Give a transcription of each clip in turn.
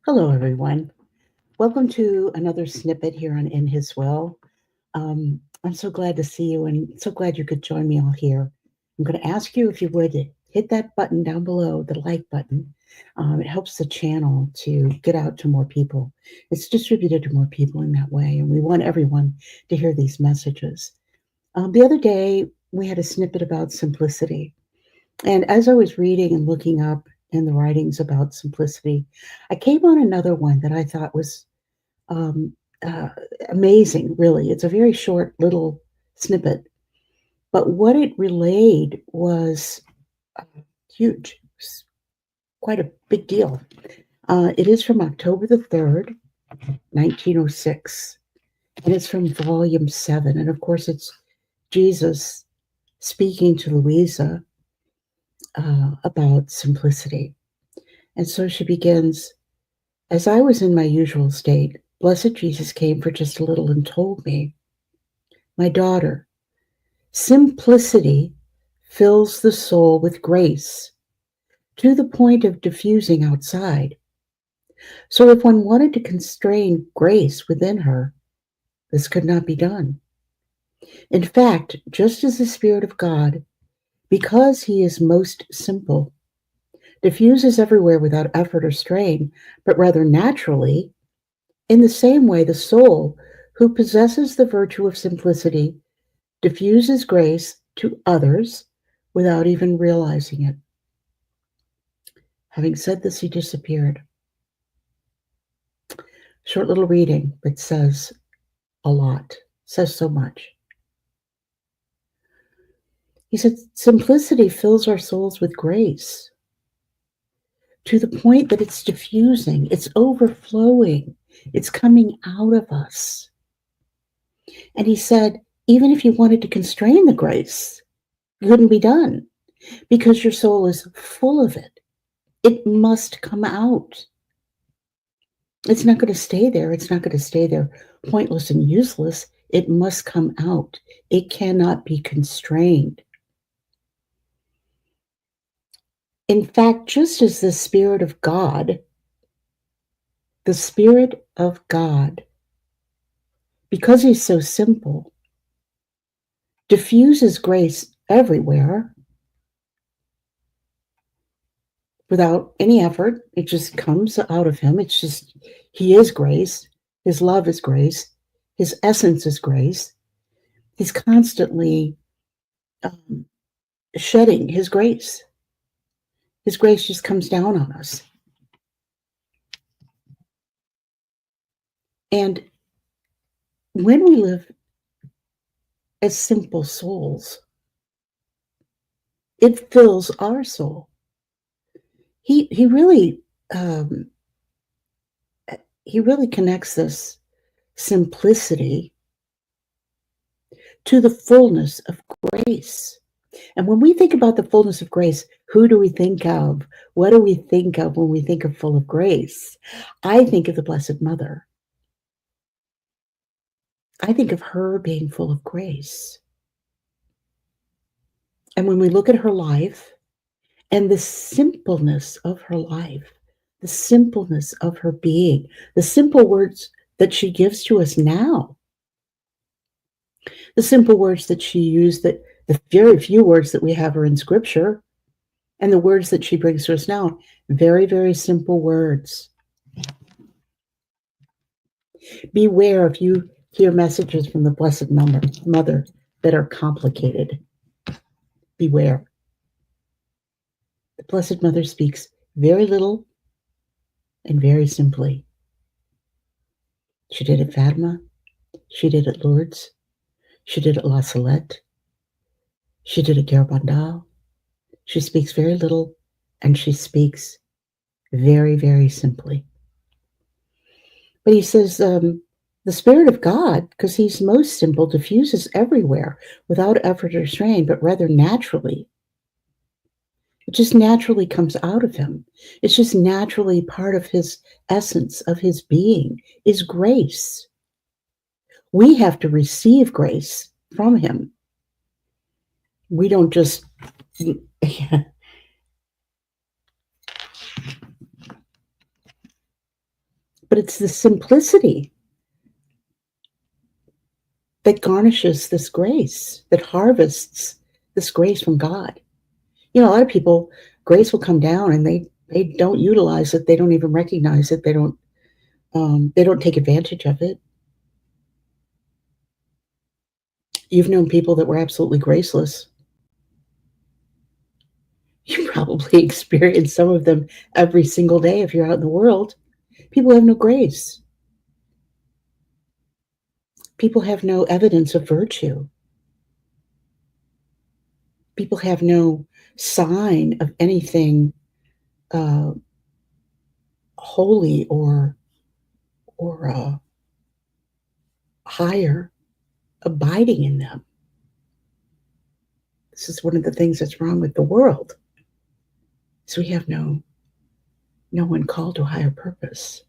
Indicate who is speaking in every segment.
Speaker 1: Hello, everyone. Welcome to another snippet here on In His Will. I'm so glad to see you and so glad you could join me all here. I'm going to ask you if you would hit that button down below, the like button. It helps the channel to get out to more people. It's distributed to more people in that way, and we want everyone to hear these messages. The other day, we had a snippet about simplicity. And as I was reading and looking up in the writings about simplicity, I came on another one that I thought was um, uh, amazing, really. It's a very short little snippet, but what it relayed was uh, huge. It's quite a big deal. It is from October the 3rd, 1906, and it's from volume 7. And of course, it's Jesus speaking to Luisa about simplicity. And so she begins, as I was in my usual state, blessed Jesus came for just a little and told me, my daughter, simplicity fills the soul with grace to the point of diffusing outside. So if one wanted to constrain grace within her, this could not be done. In fact, just as the Spirit of God, because he is most simple, diffuses everywhere without effort or strain, but rather naturally, in the same way, the soul who possesses the virtue of simplicity diffuses grace to others without even realizing it. Having said this, he disappeared. Short little reading, but says a lot, says so much. He said, simplicity fills our souls with grace to the point that it's diffusing, it's overflowing, it's coming out of us. And he said, even if you wanted to constrain the grace, it couldn't be done because your soul is full of it. It must come out. It's not going to stay there. It's not going to stay there pointless and useless. It must come out. It cannot be constrained. In fact, just as the Spirit of God, because he's so simple, diffuses grace everywhere without any effort. It just comes out of him. It's just, he is grace. His love is grace. His essence is grace. He's constantly shedding his grace. His grace just comes down on us. And when we live as simple souls, it fills our soul. He really um, he really connects this simplicity to the fullness of grace. And when we think about the fullness of grace, who do we think of? What do we think of when we think of full of grace? I think of the Blessed Mother. I think of her being full of grace. And when we look at her life and the simpleness of her life, the simpleness of her being, the simple words that she gives to us now, the simple words that she used, that the very few words that we have are in scripture, and the words that she brings to us now, very, very simple words. Beware if you hear messages from the Blessed Mother that are complicated. Beware. The Blessed Mother speaks very little and very simply. She did at Fatima. She did at Lourdes. She did at La Salette. She did at Garabandal. She speaks very little and she speaks very, very simply. But he says the Spirit of God, because he's most simple, diffuses everywhere without effort or strain, but rather naturally. It just naturally comes out of him. It's just naturally part of his essence, of his being, is grace. We have to receive grace from him. We don't just But it's the simplicity that garnishes this grace, that harvests this grace from God. You know, a lot of people, grace will come down and they don't utilize it. They don't even recognize it. They don't take advantage of it. You've known people that were absolutely graceless. You probably experience some of them every single day if you're out in the world. People have no grace. People have no evidence of virtue. People have no sign of anything uh, holy or higher abiding in them. This is one of the things that's wrong with the world. So we have no one called to a higher purpose,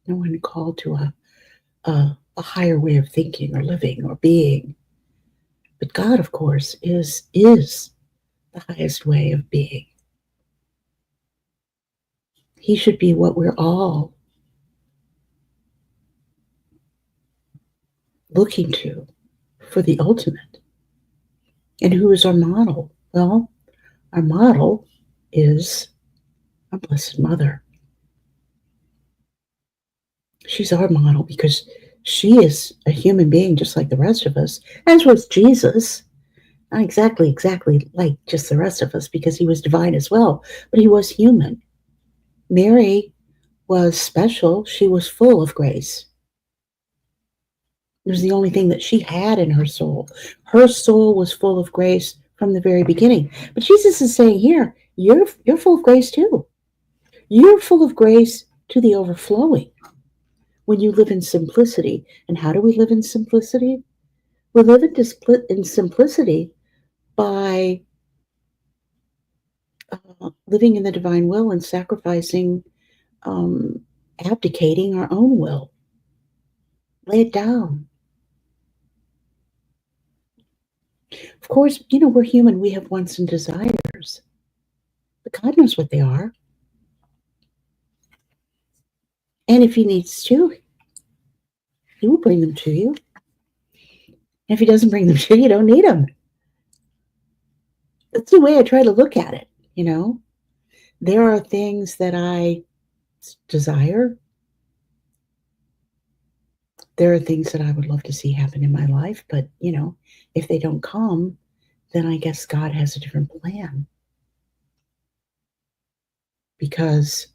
Speaker 1: no one called to a higher way of thinking or living or being. But God, of course, is the highest way of being. He should be what we're all looking to for the ultimate. And who is our model? Well, our model is our Blessed Mother. She's our model because she is a human being just like the rest of us, as was Jesus. Not exactly like just the rest of us because he was divine as well, but he was human. Mary was special. She was full of grace. It was the only thing that she had in her soul. Her soul was full of grace from the very beginning. But Jesus is saying here, you're full of grace too. You're full of grace to the overflowing when you live in simplicity. And how do we live in simplicity? We live in simplicity by living in the divine will and sacrificing, abdicating our own will. Lay it down. Of course, you know, we're human. We have wants and desires. But God knows what they are. And if he needs to, he will bring them to you. And if he doesn't bring them to you, you don't need them. That's the way I try to look at it, you know. There are things that I desire. There are things that I would love to see happen in my life, but, you know, if they don't come, then I guess God has a different plan. Because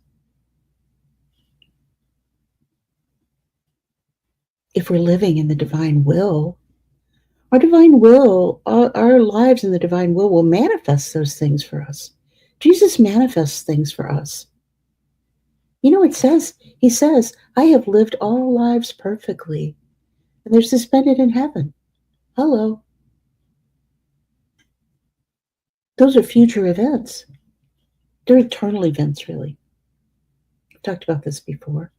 Speaker 1: if we're living in the divine will, our lives in the divine will manifest those things for us. Jesus manifests things for us. You know, he says, I have lived all lives perfectly, and they're suspended in heaven. Hello. Those are future events. They're eternal events, really. I've talked about this before.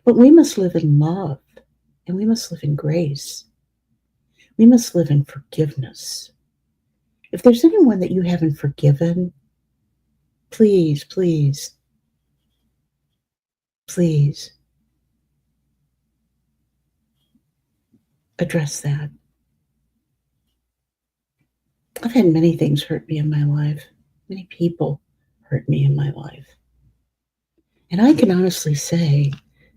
Speaker 1: But we must live in love, and we must live in grace. We must live in forgiveness. If there's anyone that you haven't forgiven, please, please, please address that. I've had many things hurt me in my life. Many people hurt me in my life. And I can honestly say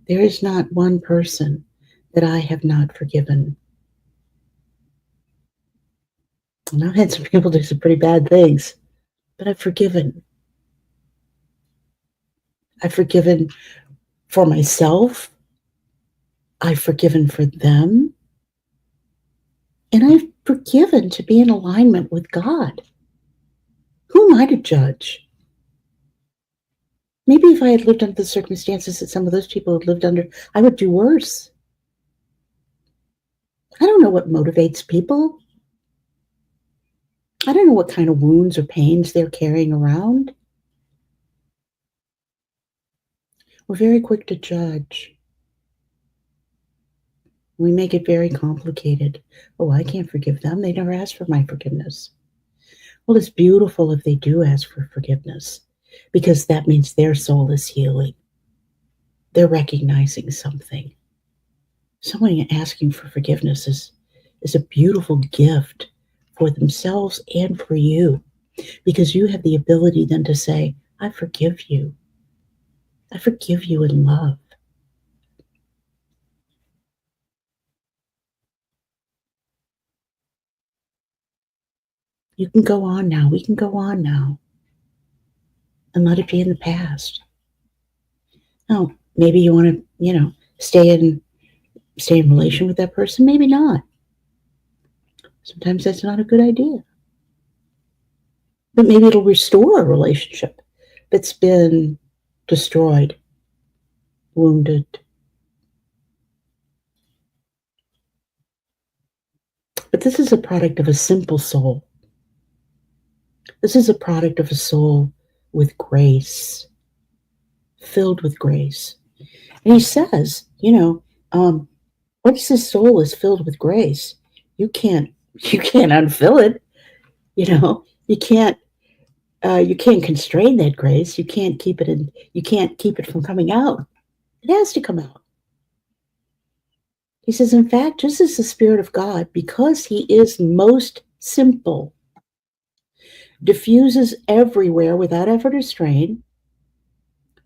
Speaker 1: there is not one person that I have not forgiven. And I've had some people do some pretty bad things, but I've forgiven. I've forgiven for myself. I've forgiven for them. And I've forgiven to be in alignment with God. Who am I to judge? Maybe if I had lived under the circumstances that some of those people had lived under, I would do worse. I don't know what motivates people. I don't know what kind of wounds or pains they're carrying around. We're very quick to judge. We make it very complicated. Oh, I can't forgive them. They never asked for my forgiveness. Well, it's beautiful if they do ask for forgiveness because that means their soul is healing. they're recognizing something. Someone asking for forgiveness is a beautiful gift for themselves and for you, because you have the ability then to say, I forgive you. I forgive you in love. You can go on now. We can go on now and let it be in the past. Now, maybe you want to, stay in relation with that person. Maybe not. Sometimes that's not a good idea. But maybe it'll restore a relationship that's been destroyed, wounded. But this is a product of a simple soul. This is a product of a soul with grace, filled with grace. And he says, once this soul is filled with grace, you can't unfill it. You can't constrain that grace. You can't keep it in. You can't keep it from coming out. It has to come out. He says, in fact, just as the Spirit of God, because he is most simple, diffuses everywhere without effort or strain,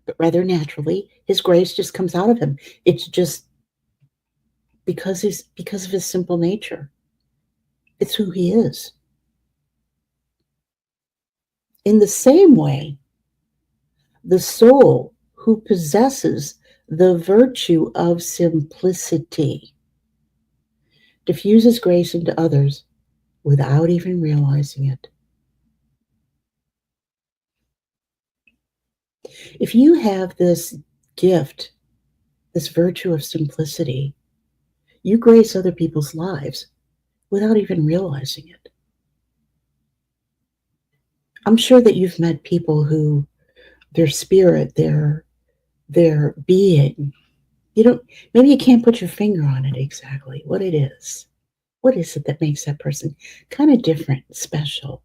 Speaker 1: but rather naturally, his grace just comes out of him. It's just because of his simple nature. It's who he is. In the same way, the soul who possesses the virtue of simplicity diffuses grace into others without even realizing it. If you have this gift, this virtue of simplicity, you grace other people's lives without even realizing it. I'm sure that you've met people who their spirit, their being, maybe you can't put your finger on it exactly, what it is. What is it that makes that person kind of different, special?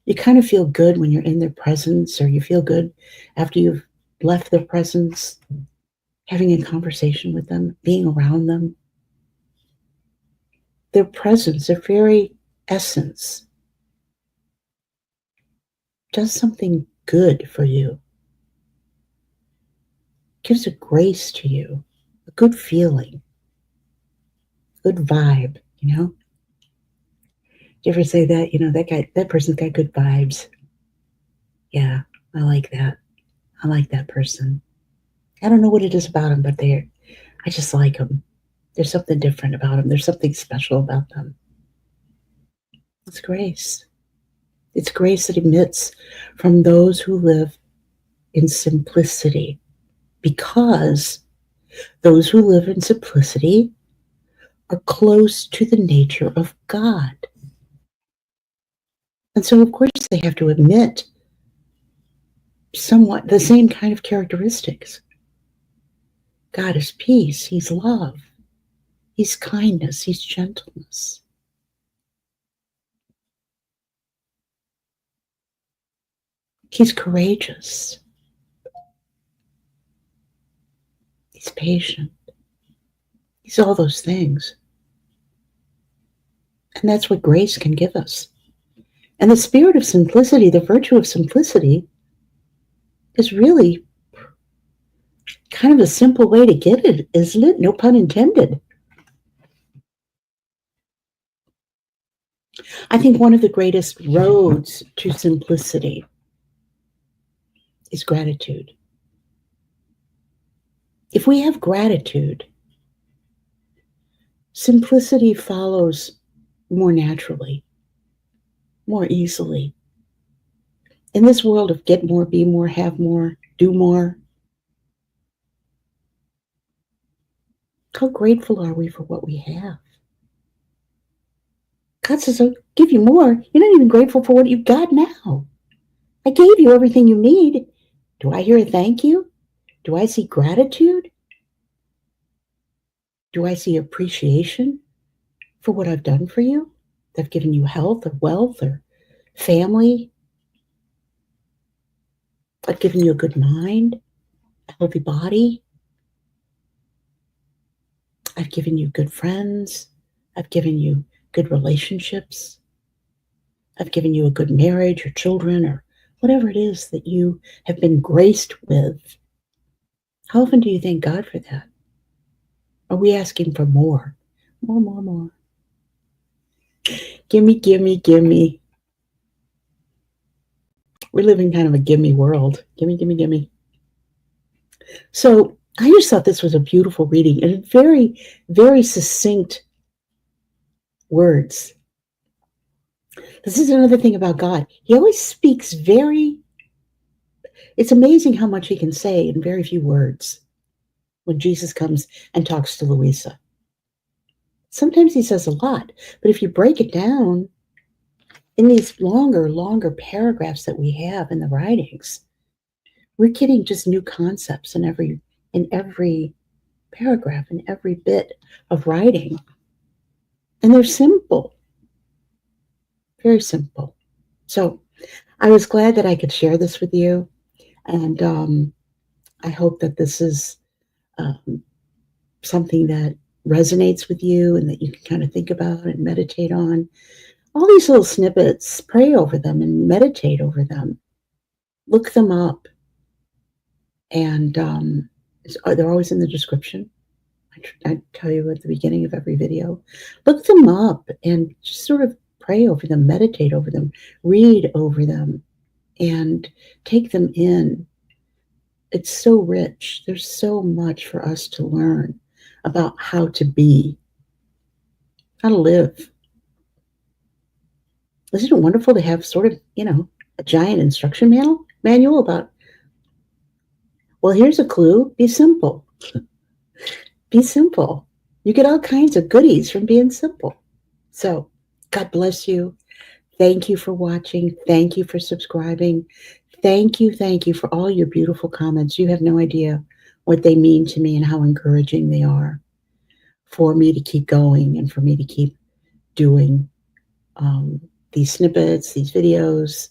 Speaker 1: You kind of feel good when you're in their presence, or you feel good after you've left their presence, having a conversation with them, being around them. Their presence, their very essence, does something good for you, gives a grace to you, a good feeling, good vibe, Do you ever say that, that person's got good vibes? Yeah, I like that. I like that person. I don't know what it is about them, but I just like them. There's something different about them. There's something special about them. It's grace. It's grace that emits from those who live in simplicity, because those who live in simplicity are close to the nature of God. And so, of course, they have to emit somewhat the same kind of characteristics. God is peace. He's love. He's kindness. He's gentleness. He's courageous. He's patient. He's all those things. And that's what grace can give us. And the spirit of simplicity, the virtue of simplicity, is really kind of a simple way to get it, isn't it? No pun intended. I think one of the greatest roads to simplicity is gratitude. If we have gratitude, simplicity follows more naturally, more easily. In this world of get more, be more, have more, do more, how grateful are we for what we have? God says, I'll give you more. You're not even grateful for what you've got now. I gave you everything you need. Do I hear a thank you? Do I see gratitude? Do I see appreciation for what I've done for you? I've given you health or wealth or family. I've given you a good mind, a healthy body. I've given you good friends. I've given you good relationships. I've given you a good marriage or children or whatever it is that you have been graced with. How often do you thank God for that? Are we asking for more? More, more, more. Gimme, gimme, gimme. We live in kind of a gimme world. Gimme, gimme, gimme. So I just thought this was a beautiful reading and very, very succinct words. This is another thing about God. He always speaks it's amazing how much he can say in very few words when Jesus comes and talks to Luisa. Sometimes he says a lot, but if you break it down in these longer paragraphs that we have in the writings, we're getting just new concepts in every paragraph, in every bit of writing. And they're simple, very simple. So I was glad that I could share this with you. And I hope that this is something that resonates with you and that you can kind of think about and meditate on. All these little snippets, pray over them and meditate over them. Look them up. And they're always in the description. I tell you at the beginning of every video. Look them up and just sort of pray over them, meditate over them, read over them, and take them in. It's so rich. There's so much for us to learn about how to be, how to live. Isn't it wonderful to have sort of, a giant instruction manual about, well, here's a clue, be simple. Be simple. You get all kinds of goodies from being simple. So, God bless you. Thank you for watching. Thank you for subscribing. Thank you for all your beautiful comments. You have no idea what they mean to me and how encouraging they are for me to keep going and for me to keep doing these snippets, these videos.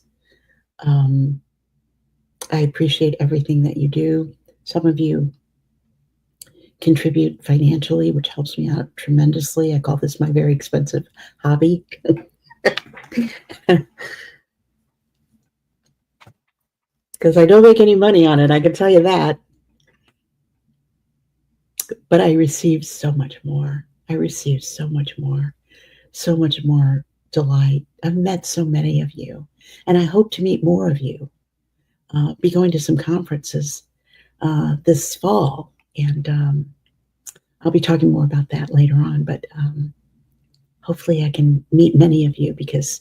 Speaker 1: I appreciate everything that you do. Some of you contribute financially, which helps me out tremendously. I call this my very expensive hobby. Because I don't make any money on it, I can tell you that. But I receive so much more. I receive so much more delight. I've met so many of you, and I hope to meet more of you. Be going to some conferences this fall, and I'll be talking more about that later on, but hopefully I can meet many of you because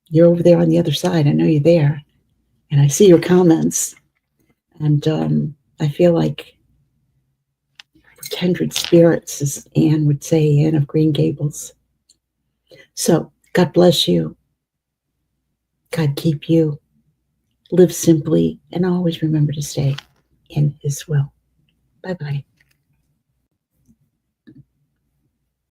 Speaker 1: you're over there on the other side. I know you're there, and I see your comments, and I feel like kindred spirits, as Anne would say, Anne of Green Gables. So God bless you. God keep you. Live simply, and always remember to stay in His will. Bye-bye.